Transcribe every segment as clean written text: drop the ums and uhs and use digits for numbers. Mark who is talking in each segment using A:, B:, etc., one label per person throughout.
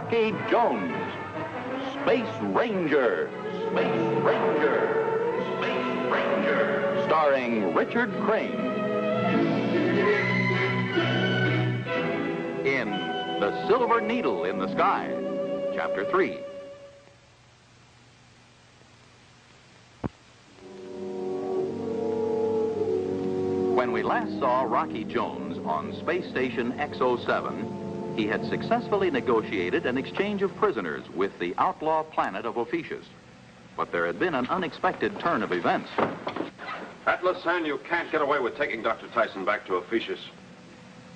A: Rocky Jones, Space Ranger, Space Ranger, Space Ranger, starring Richard Crane. In The Silver Needle in the Sky, Chapter 3. When we last saw Rocky Jones on Space Station X07, he had successfully negotiated an exchange of prisoners with the outlaw planet of Ophiuchus. But there had been an unexpected turn of events.
B: Atlas, and you can't get away with taking Dr. Tyson back to Ophiuchus.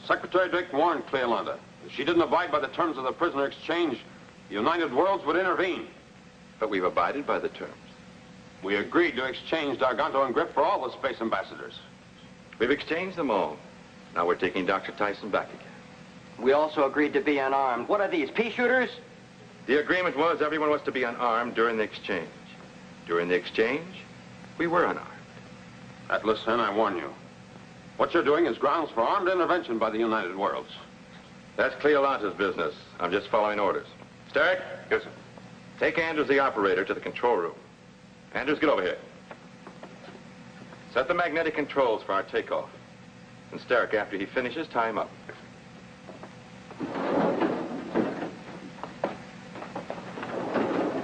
B: Secretary Drake warned Cleolanda. If she didn't abide by the terms of the prisoner exchange, the United Worlds would intervene.
C: But we've abided by the terms.
B: We agreed to exchange D'Arganto and Griff for all the space ambassadors.
C: We've exchanged them all. Now we're taking Dr. Tyson back again.
D: We also agreed to be unarmed. What are these, pea shooters?
C: The agreement was everyone was to be unarmed during the exchange. During the exchange, we were unarmed.
B: Atlas, and I warn you. What you're doing is grounds for armed intervention by the United Worlds.
C: That's Cleolanta's business. I'm just following orders. Starrick?
B: Yes, sir.
C: Take Andrews, the operator, to the control room. Andrews, get over here. Set the magnetic controls for our takeoff. And Starrick, after he finishes, tie him up.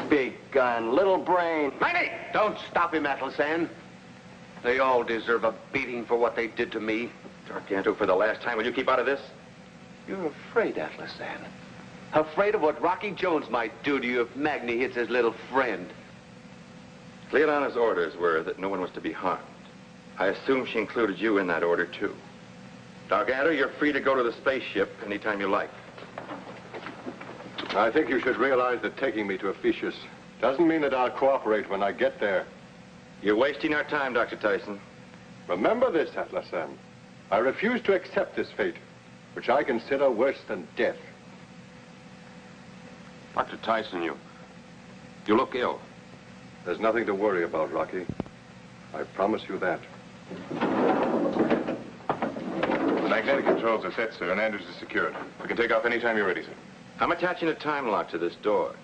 D: Big gun, little brain.
E: Maggie! Don't stop him, Atlasan. They all deserve a beating for what they did to me.
C: D'Arganto, for the last time, will you keep out of this?
E: You're afraid, Atlasan. Afraid of what Rocky Jones might do to you if Magni hits his little friend.
C: Cleolanta's orders were that no one was to be harmed. I assume she included you in that order, too. D'Arganto, you're free to go to the spaceship anytime you like.
F: I think you should realize that taking me to Ophiuchus doesn't mean that I'll cooperate when I get there.
C: You're wasting our time, Dr. Tyson.
F: Remember this, Atlasan. I refuse to accept this fate, which I consider worse than death.
B: Dr. Tyson, you look ill.
F: There's nothing to worry about, Rocky. I promise you that.
G: The magnetic controls are set, sir, and Andrews is secured. We can take off anytime you're ready, sir.
C: I'm attaching a time lock to this door.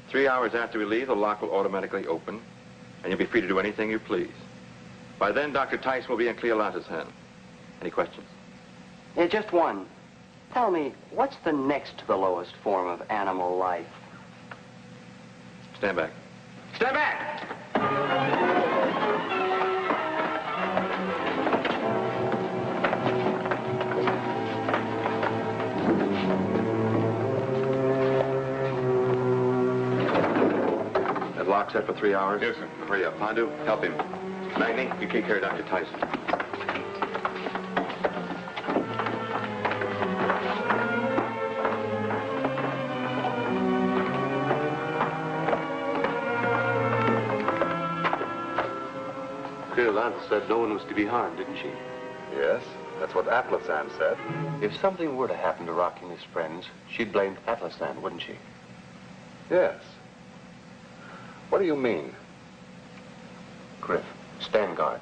C: 3 hours after we leave, the lock will automatically open, and you'll be free to do anything you please. By then, Dr. Tyson will be in Cleolanta's hand. Any questions?
D: Yeah, just one. Tell me, what's the next to the lowest form of animal life?
C: Stand back.
E: Stand back!
C: That lock set for 3 hours?
G: Yes, sir.
C: Hurry up. Pandu, help him. Magni, you take care of Dr. Tyson.
E: Cleolanta said no one was to be harmed, didn't she?
F: Yes, that's what Atlasan said.
E: If something were to happen to Rocky and his friends, she'd blame Atlasan, wouldn't she?
F: Yes. What do you mean?
E: Griff, stand guard.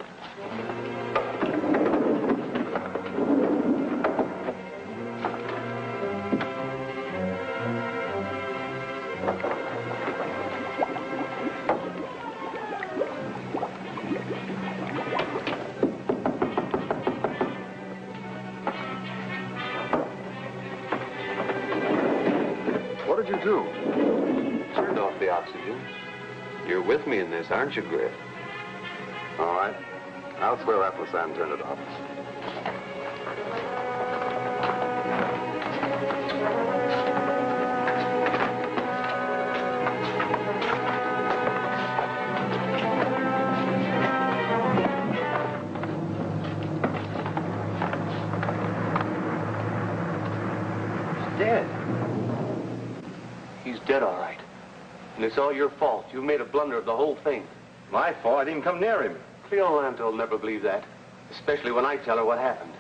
F: What did you do?
E: Turned off the oxygen. You're with me in this, aren't you, Griff?
F: All right. I'll swear Atlasan turned it off.
E: He's dead. He's dead, all right. And it's all your fault. You made a blunder of the whole thing.
C: My fault. I didn't even come near him.
E: Cleolanta will never believe that, especially when I tell her what happened.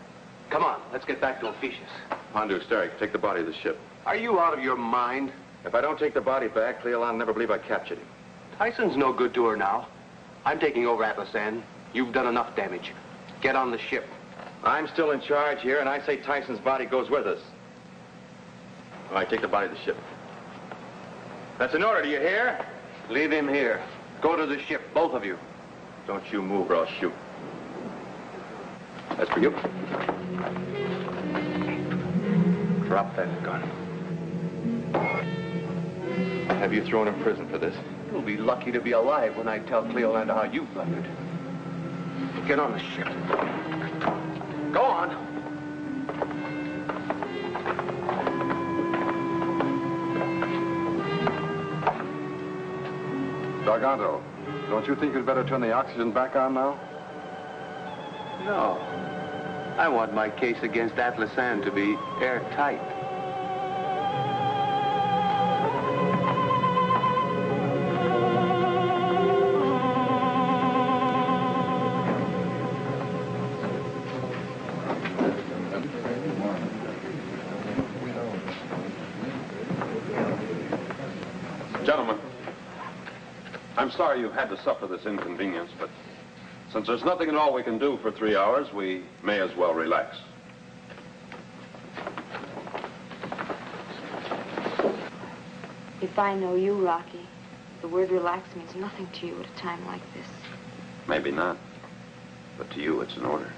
E: Come on, let's get back to Ophiuchus.
C: Pandu, Starrick, take the body of the ship.
E: Are you out of your mind?
C: If I don't take the body back, Cleolanta will never believe I captured him.
E: Tyson's no good to her now. I'm taking over Atlasan. You've done enough damage. Get on the ship.
C: I'm still in charge here, and I say Tyson's body goes with us. All right, take the body of the ship. That's an order, do you hear?
E: Leave him here. Go to the ship, both of you.
C: Don't you move or I'll shoot. That's for you. Drop that gun. I'll have you thrown in prison for this.
E: You'll be lucky to be alive when I tell Cleolanda how you blundered. Get on the ship. Go on.
F: Garganto, don't you think you'd better turn the oxygen back on now?
E: No. I want my case against Atlas Ann to be airtight.
B: Gentlemen, I'm sorry you had to suffer this inconvenience, but since there's nothing at all we can do for 3 hours, we may as well relax.
H: If I know you, Rocky, the word relax means nothing to you at a time like this.
B: Maybe not, but to you it's an order.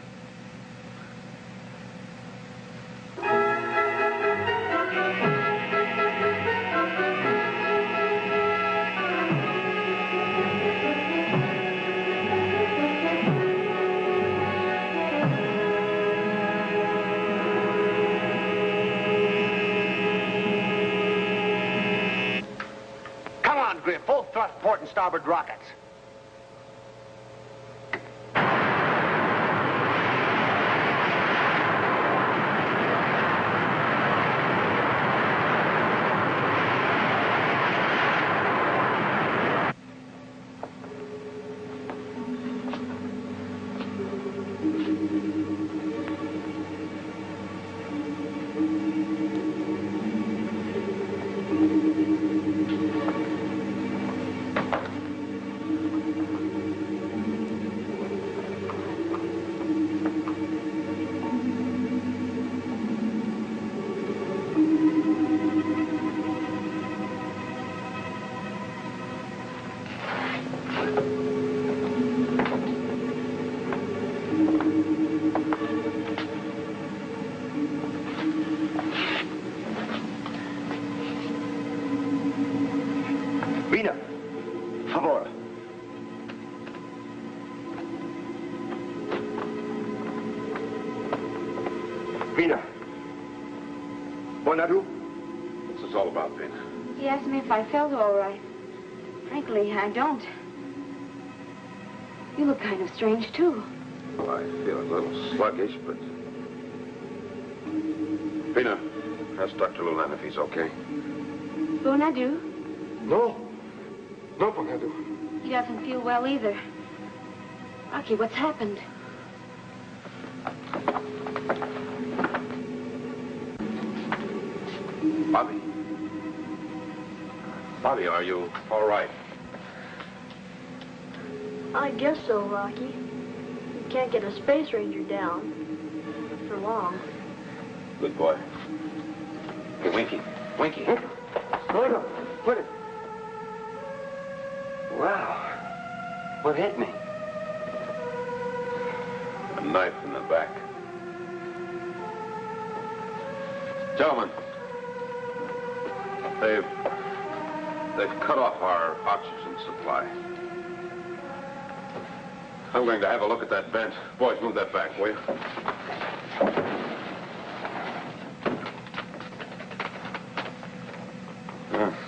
E: Full thrust port and starboard rockets. Vina, favor. Vina. Bonadu?
B: What's this all about, Vina?
H: He asked me if I felt all right. Frankly, I don't. You look kind of strange, too.
B: Well, I feel a little sluggish, but... Vina, ask Dr. Lulan if he's okay.
H: Bonadu?
F: No. No, Bonadu.
H: He doesn't feel well either. Rocky, what's happened?
B: Bobby? Bobby, are you all right?
I: I guess so, Rocky. You can't get a space ranger down for long.
B: Good boy. Hey, Winky. Winky.
E: No, no. What? Wow. What hit me?
B: A knife in the back. Gentlemen, they've cut off our oxygen supply. I'm going to have a look at that vent. Boys, move that back, will you?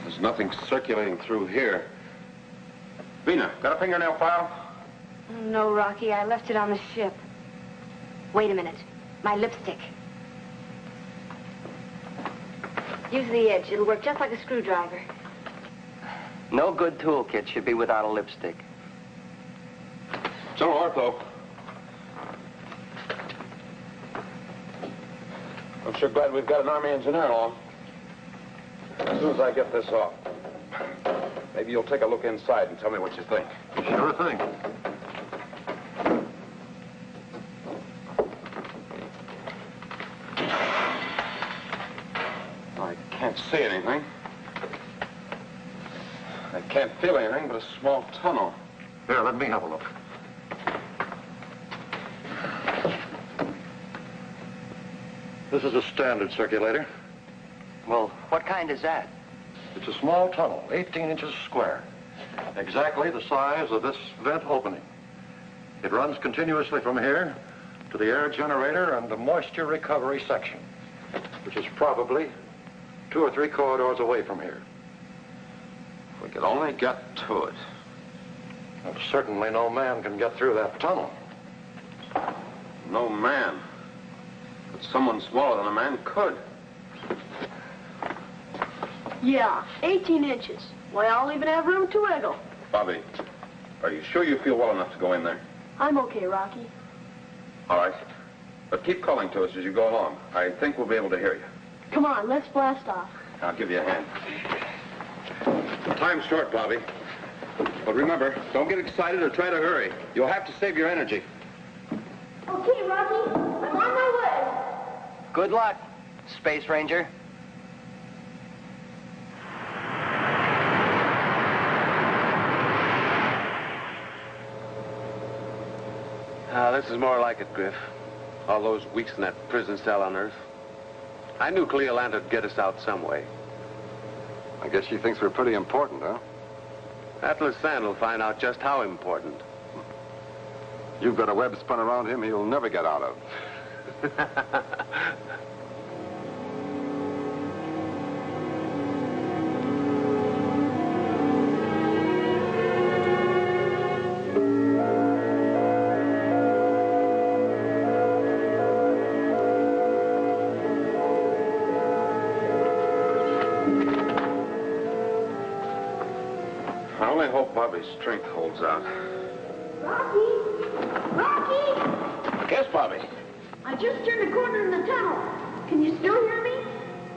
B: There's nothing circulating through here. Vina, got a fingernail file?
H: No, Rocky, I left it on the ship. Wait a minute. My lipstick. Use the edge. It'll work just like a screwdriver.
D: No good toolkit should be without a lipstick.
B: General Ortho. I'm sure glad we've got an Army engineer along. As soon as I get this off, maybe you'll take a look inside and tell me what you think.
F: Sure thing.
B: I can't see anything. Can't feel anything but a small tunnel.
E: Here, let me have a look. This is a standard circulator.
D: Well, what kind is that?
E: It's a small tunnel, 18 inches square. Exactly the size of this vent opening. It runs continuously from here to the air generator and the moisture recovery section, which is probably 2 or 3 corridors away from here.
B: If we could only get to it.
E: Well, certainly no man can get through that tunnel.
B: No man. But someone smaller than a man could.
I: Yeah, 18 inches. Why, I'll even have room to wiggle.
B: Bobby, are you sure you feel well enough to go in there?
I: I'm okay, Rocky.
B: All right. But keep calling to us as you go along. I think we'll be able to hear you.
I: Come on, let's blast off.
B: I'll give you a hand. Time's short, Bobby. But remember, don't get excited or try to hurry. You'll have to save your energy.
I: Okay, Rocky, I'm on my way.
D: Good luck, Space Ranger.
J: This is more like it, Griff. All those weeks in that prison cell on Earth. I knew Cleolanda would get us out some way.
F: I guess she thinks we're pretty important, huh?
J: Atlas Sand will find out just how important.
F: You've got a web spun around him he'll never get out of.
B: I only hope Bobby's strength holds out.
I: Rocky! Rocky!
B: Yes, Bobby.
I: I just turned a corner in the tunnel. Can you still hear me?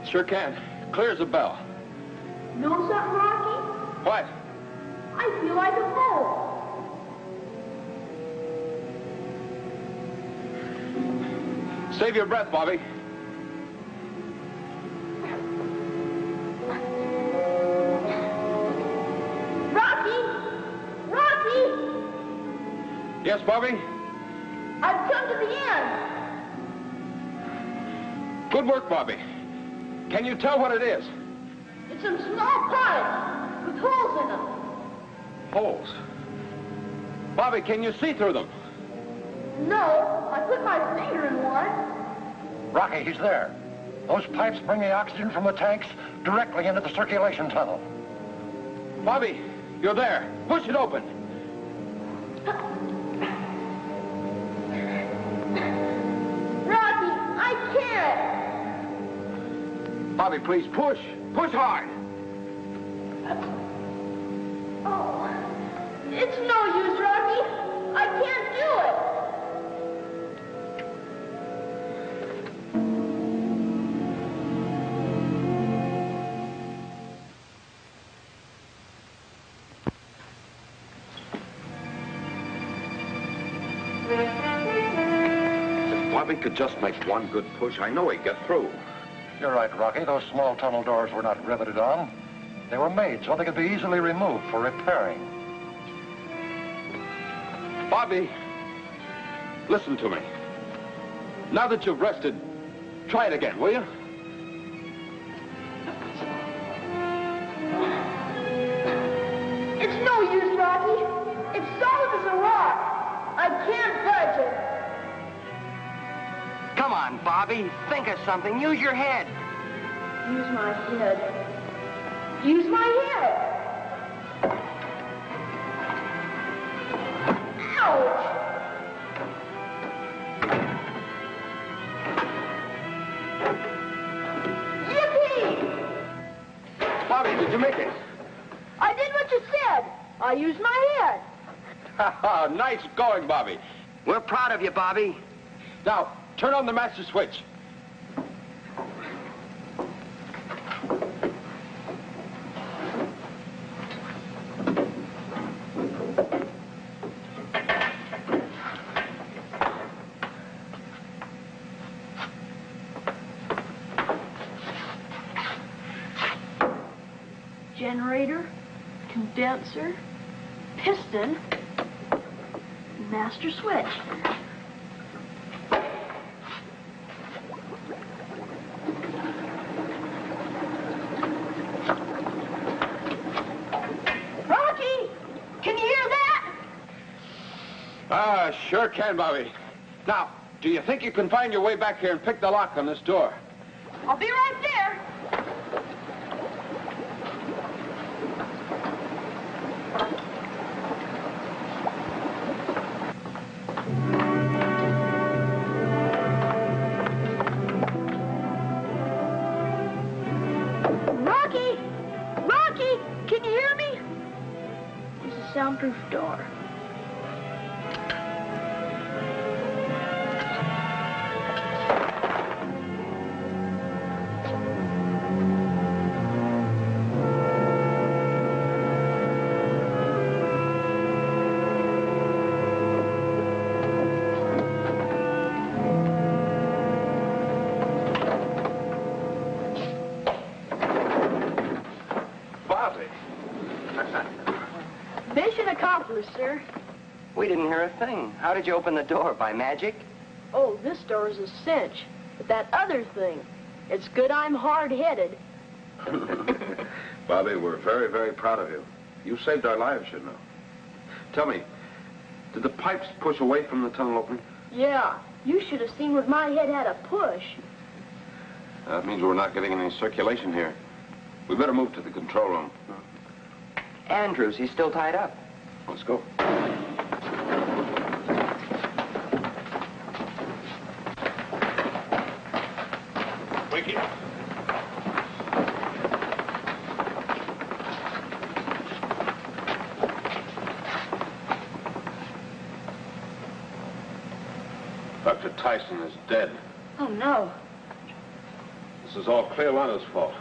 B: Sure can. Clear as a bell.
I: Know something, Rocky?
B: What?
I: I feel like a fool.
B: Save your breath, Bobby. Yes, Bobby?
I: I've come to the end.
B: Good work, Bobby. Can you tell what it is?
I: It's some small pipes with holes in them.
B: Holes. Bobby, can you see through them?
I: No, I put my finger in one.
E: Rocky, he's there. Those pipes bring the oxygen from the tanks directly into the circulation tunnel.
B: Bobby, you're there. Push it open.
I: Rocky, I can't.
B: Bobby, please push. Push hard.
I: Oh, it's no use, Rocky. I can't do it.
B: Bobby could just make one good push. I know he'd get through.
E: You're right, Rocky. Those small tunnel doors were not riveted on. They were made so they could be easily removed for repairing.
B: Bobby, listen to me. Now that you've rested, try it again, will you?
I: It's no use, Rocky. It's solid as a rock. I can't budge it.
D: Come on, Bobby. Think of something. Use your head.
I: Use my head. Use my head. Ouch! Yippee!
B: Bobby, did you make it?
I: I did what you said. I used my head.
B: Nice going, Bobby.
D: We're proud of you, Bobby.
B: Now, turn on the master switch.
I: Generator. condenser, piston, master switch. Rocky! Can you hear that?
J: Sure can, Bobby. Now, do you think you can find your way back here and pick the lock on this door?
I: I'll be right there. Rocky! Rocky! Can you hear me? It's a soundproof door. Mission accomplished, sir.
D: We didn't hear a thing. How did you open the door? By magic?
I: Oh, this door is a cinch. But that other thing, it's good I'm hard-headed.
J: Bobby, we're very, very proud of you. You saved our lives, you know. Tell me, did the pipes push away from the tunnel opening?
I: Yeah, you should have seen what my head had a push.
J: That means we're not getting any circulation here. We better move to the control room.
D: Andrews, he's still tied up.
J: Let's go.
G: Wake up.
J: Dr. Tyson is dead.
H: Oh, no.
J: This is all Cleolanda's fault.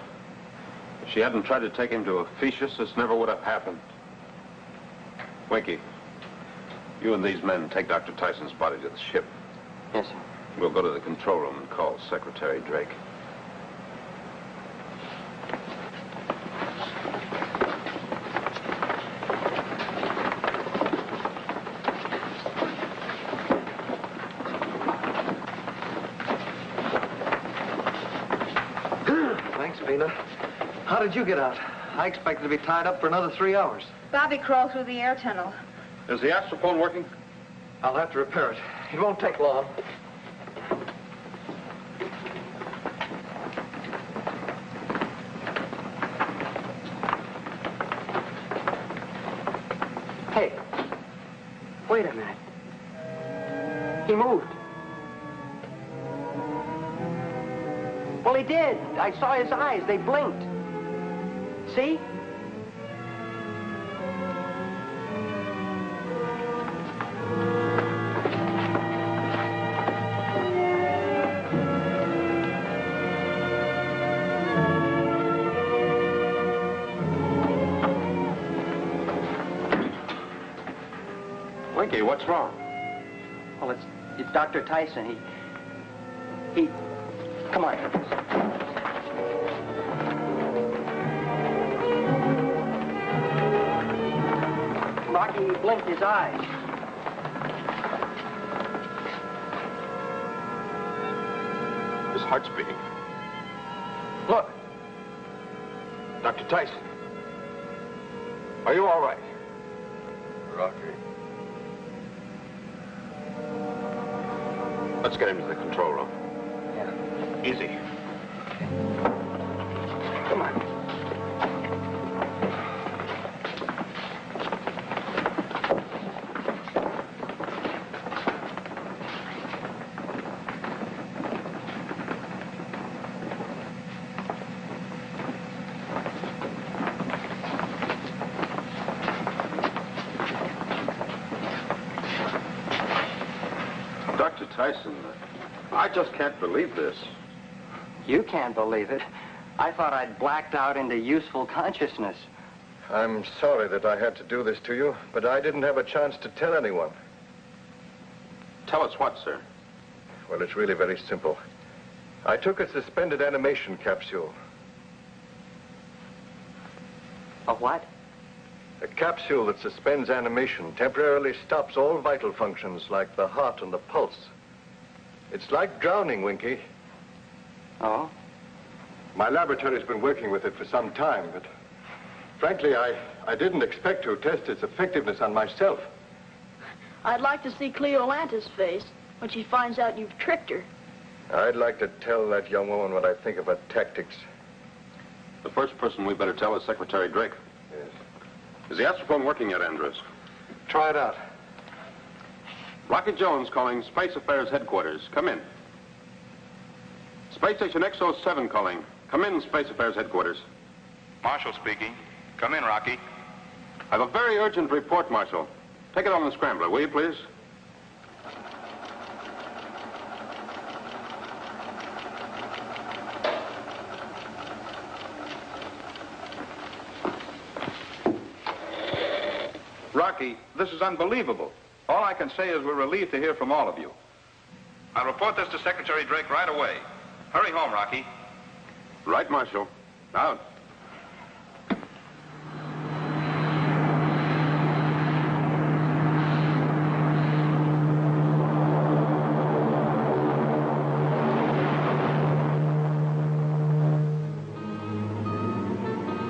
J: If she hadn't tried to take him to Ephesus, this never would have happened. Winky, you and these men take Dr. Tyson's body to the ship.
D: Yes, sir.
J: We'll go to the control room and call Secretary Drake.
K: Thanks, Vina. How did you get out? I expected to be tied up for another 3 hours.
H: Bobby crawled through the air tunnel.
J: Is the astrophone working?
K: I'll have to repair it. It won't take long.
D: Hey, wait a minute. He moved. Well, he did. I saw his eyes. They blinked. See?
J: Winky, what's wrong?
D: Well, it's Dr. Tyson. He... Come on. Rocky blinked his eyes.
J: His heart's beating. Look. Dr. Tyson. Are you all right?
F: Rocky.
J: Let's get him to the control room.
D: Yeah.
J: Easy.
D: Come on.
J: Dr. Tyson, I just can't believe this.
D: You can't believe it. I thought I'd blacked out into useful consciousness.
E: I'm sorry that I had to do this to you, but I didn't have a chance to tell anyone.
J: Tell us what, sir?
E: Well, it's really very simple. I took a suspended animation capsule.
D: A what?
E: A capsule that suspends animation temporarily stops all vital functions like the heart and the pulse. It's like drowning, Winky.
D: Oh?
E: My laboratory's been working with it for some time, but frankly, I didn't expect to test its effectiveness on myself.
I: I'd like to see Cleolanta's face when she finds out you've tricked her.
E: I'd like to tell that young woman what I think of her tactics.
B: The first person we better tell is Secretary Drake.
E: Yes.
B: Is the astrophone working yet, Andrews?
K: Try it out.
B: Rocky Jones calling Space Affairs Headquarters. Come in. Space Station X07 calling. Come in, Space Affairs Headquarters.
L: Marshall speaking. Come in, Rocky.
B: I have a very urgent report, Marshal. Take it on the scrambler, will you, please?
L: Rocky, this is unbelievable. All I can say is we're relieved to hear from all of you. I'll report this to Secretary Drake right away. Hurry home, Rocky.
B: Right, Marshal. Out.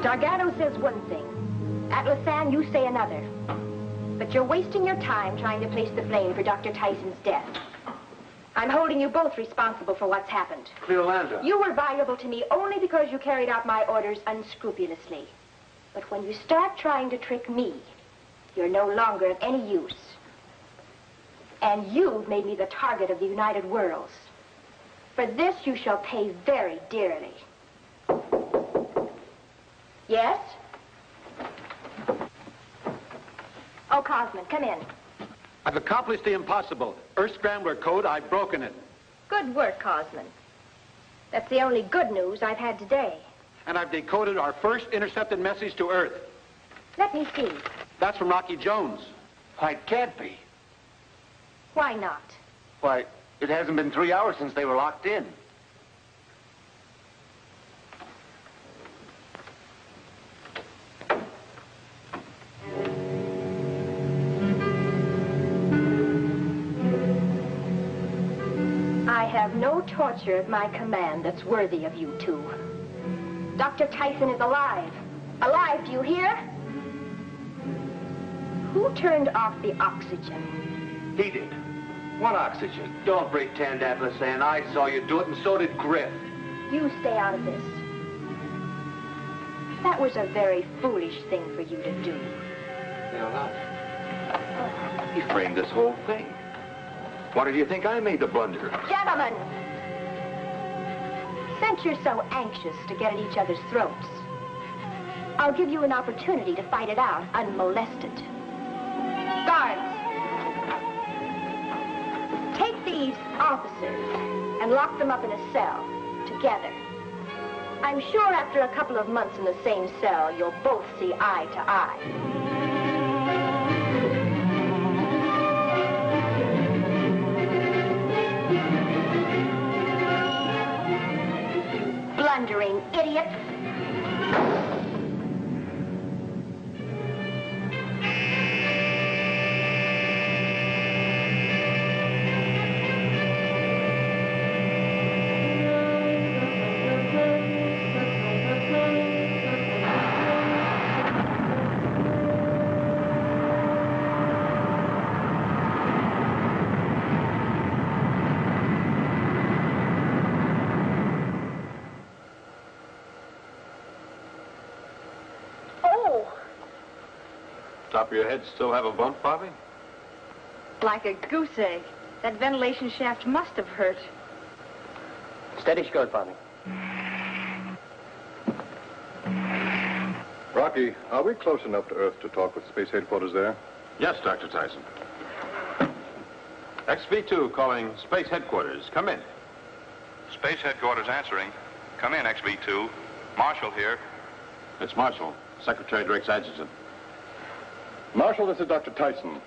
M: Gargano says one thing. Atlasan, you say another. But you're wasting your time trying to place the blame for Dr. Tyson's death. I'm holding you both responsible for what's happened.
K: Cleolanda.
M: You were valuable to me only because you carried out my orders unscrupulously. But when you start trying to trick me, you're no longer of any use. And you've made me the target of the United Worlds. For this you shall pay very dearly. Yes? Oh, Cosman, come in.
N: I've accomplished the impossible. Earth Scrambler code, I've broken it.
M: Good work, Cosman. That's the only good news I've had today.
N: And I've decoded our first intercepted message to Earth.
M: Let me see.
N: That's from Rocky Jones.
K: Why, it can't be.
M: Why not?
K: Why, it hasn't been 3 hours since they were locked in.
M: I have no torture at my command that's worthy of you two. Dr. Tyson is alive. Alive, do you hear? Who turned off the oxygen?
K: He did. What oxygen? Don't pretend, Atlasan. I saw you do it, and so did Griff.
M: You stay out of this. That was a very foolish thing for you to do.
C: He framed this whole thing. Why did you think I made the blunder?
M: Gentlemen! Since you're so anxious to get at each other's throats, I'll give you an opportunity to fight it out unmolested. Guards! Take these officers and lock them up in a cell together. I'm sure after a couple of months in the same cell, you'll both see eye to eye. Blundering idiots.
J: Top of your head still have a bump, Bobby?
H: Like a goose egg. That ventilation shaft must have hurt.
D: Steady shot, Bobby.
E: Rocky, are we close enough to Earth to talk with Space Headquarters there?
B: Yes, Dr. Tyson. XV2 calling Space Headquarters. Come in.
L: Space Headquarters answering. Come in, XV2. Marshall here.
B: It's Marshall, Secretary Drake's adjutant.
E: Marshal, this is Dr. Tyson.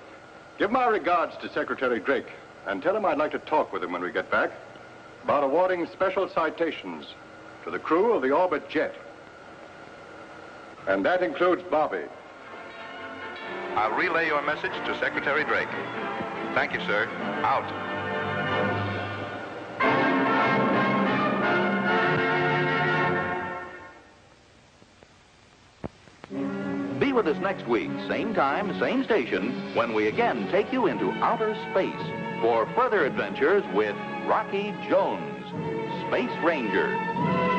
E: Give my regards to Secretary Drake and tell him I'd like to talk with him when we get back about awarding special citations to the crew of the Orbit jet. And that includes Bobby.
L: I'll relay your message to Secretary Drake. Thank you, sir. Out.
A: Be with us next week, same time, same station, when we again take you into outer space for further adventures with Rocky Jones, Space Ranger.